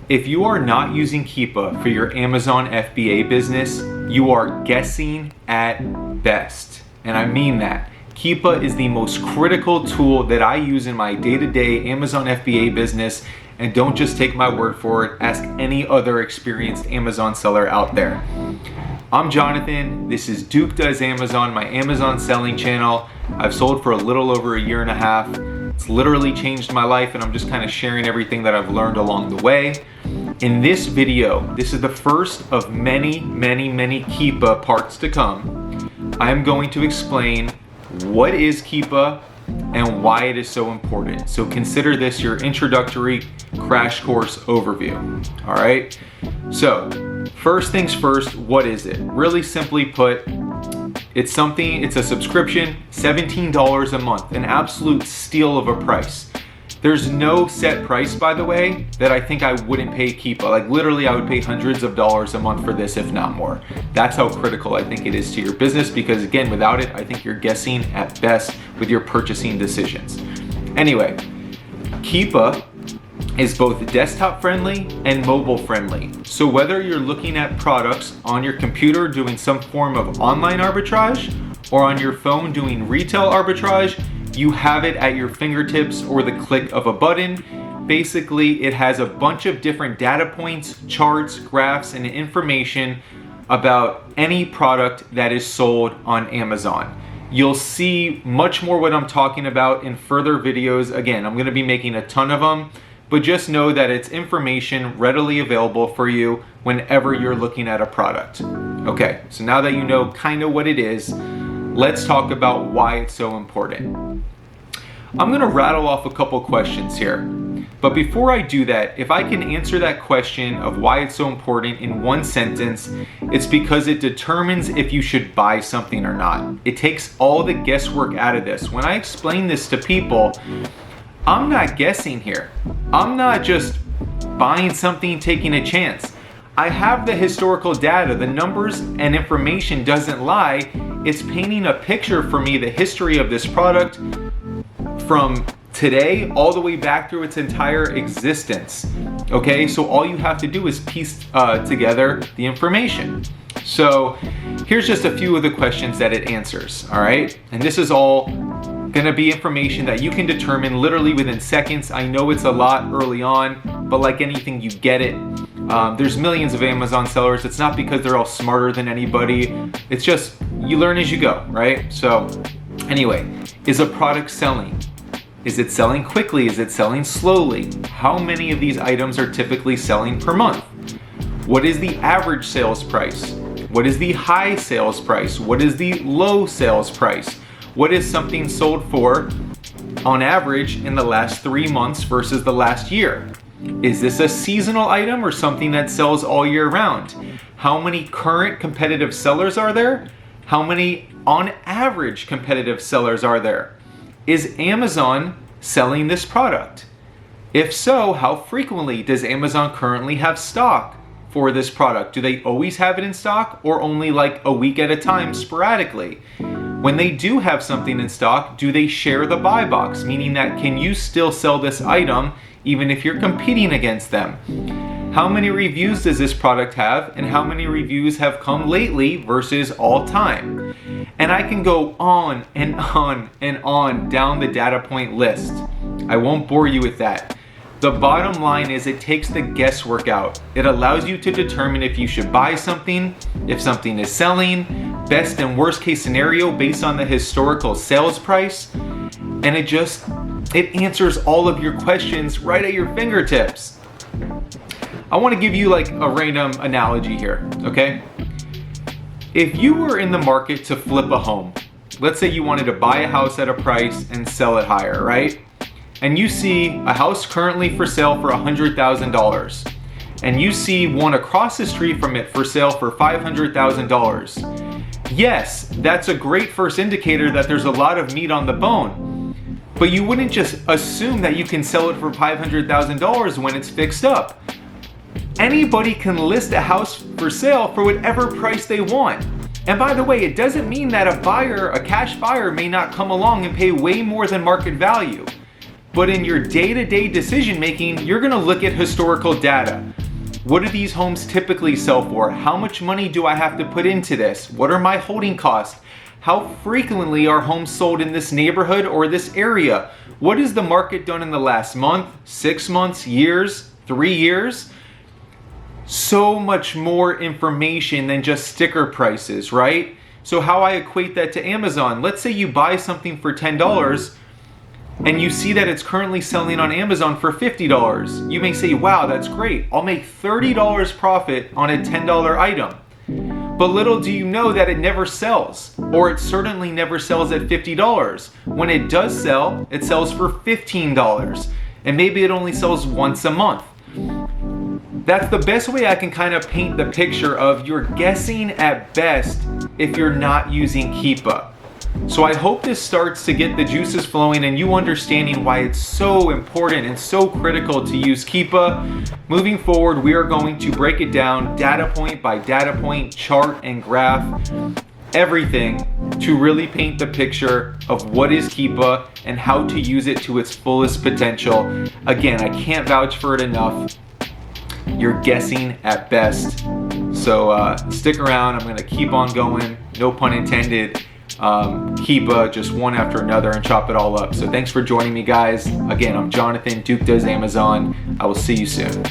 If you are not using Keepa for your Amazon FBA business, you are guessing at best. And I mean that. Keepa is the most critical tool that I use in my day-to-day Amazon FBA business, and don't just take my word for it, ask any other experienced Amazon seller out there. I'm Jonathan, this is Duke Does Amazon, my Amazon selling channel. I've sold for a little over a year and a half. It's literally changed my life, and I'm just kind of sharing everything that I've learned along the way. In this video, this is the first of many Keepa parts to come. I'm going to explain what is Keepa and why it is so important. So consider this your introductory crash course overview. All right. So first things first, what is it? Really simply put, it's a subscription, $17 a month, an absolute steal of a price. There's no set price, by the way, that I think I wouldn't pay Keepa. Like literally I would pay hundreds of dollars a month for this, if not more. That's how critical I think it is to your business, because again, without it, I think you're guessing at best with your purchasing decisions. Anyway, Keepa is both desktop friendly and mobile friendly. So whether you're looking at products on your computer doing some form of online arbitrage or on your phone doing retail arbitrage, you have it at your fingertips or the click of a button. Basically, it has a bunch of different data points, charts, graphs, and information about any product that is sold on Amazon. You'll see much more what I'm talking about in further videos. Again, I'm going to be making a ton of them, but just know that it's information readily available for you whenever you're looking at a product. Okay, so now that you know kind of what it is, let's talk about why it's so important. I'm gonna rattle off a couple questions here, but before I do that, if I can answer that question of why it's so important in one sentence, it's because it determines if you should buy something or not. It takes all the guesswork out of this. When I explain this to people, I'm not guessing here. I'm not just buying something, taking a chance. I have the historical data, the numbers and information doesn't lie. It's painting a picture for me, the history of this product from today all the way back through its entire existence. Okay, so all you have to do is piece together the information. So here's just a few of the questions that it answers, all right? And this is all gonna be information that you can determine literally within seconds. I know it's a lot early on, but like anything, you get it. There's millions of Amazon sellers. It's not because they're all smarter than anybody. It's just you learn as you go, right? So anyway, is a product selling? Is it selling quickly? Is it selling slowly? How many of these items are typically selling per month? What is the average sales price? What is the high sales price? What is the low sales price? What is something sold for on average in the last 3 months versus the last year? Is this a seasonal item or something that sells all year round? How many current competitive sellers are there? How many on average competitive sellers are there? Is Amazon selling this product? If so, how frequently does Amazon currently have stock for this product? Do they always have it in stock or only like a week at a time sporadically? When they do have something in stock, do they share the buy box? Meaning that can you still sell this item even if you're competing against them? How many reviews does this product have, and how many reviews have come lately versus all time? And I can go on and on and on down the data point list. I won't bore you with that. The bottom line is it takes the guesswork out. It allows you to determine if you should buy something, if something is selling, best and worst case scenario based on the historical sales price, and it answers all of your questions right at your fingertips. I want to give you like a random analogy here, okay? If you were in the market to flip a home, let's say you wanted to buy a house at a price and sell it higher, right? And you see a house currently for sale for $100,000, and you see one across the street from it for sale for $500,000. Yes, that's a great first indicator that there's a lot of meat on the bone, but you wouldn't just assume that you can sell it for $500,000 when it's fixed up. Anybody can list a house for sale for whatever price they want. And by the way, it doesn't mean that a cash buyer may not come along and pay way more than market value. But in your day-to-day decision making, you're gonna look at historical data. What do these homes typically sell for? How much money do I have to put into this? What are my holding costs? How frequently are homes sold in this neighborhood or this area? What has the market done in the last month, 6 months, years, 3 years? So much more information than just sticker prices, right? So how I equate that to Amazon, let's say you buy something for $10 and you see that it's currently selling on Amazon for $50. You may say, wow, that's great. I'll make $30 profit on a $10 item. But little do you know that it never sells, or it certainly never sells at $50. When it does sell, it sells for $15, and maybe it only sells once a month. That's the best way I can kind of paint the picture of you're guessing at best if you're not using Keepa. So I hope this starts to get the juices flowing and you understanding why it's so important and so critical to use Keepa. Moving forward, we are going to break it down data point by data point, chart and graph, everything to really paint the picture of what is Keepa and how to use it to its fullest potential. Again, I can't vouch for it enough. You're guessing at best. So stick around, I'm gonna keep on going, no pun intended. Keepa just one after another and chop it all up. So thanks for joining me, guys. Again, I'm Jonathan, Duke Does Amazon. I will see you soon.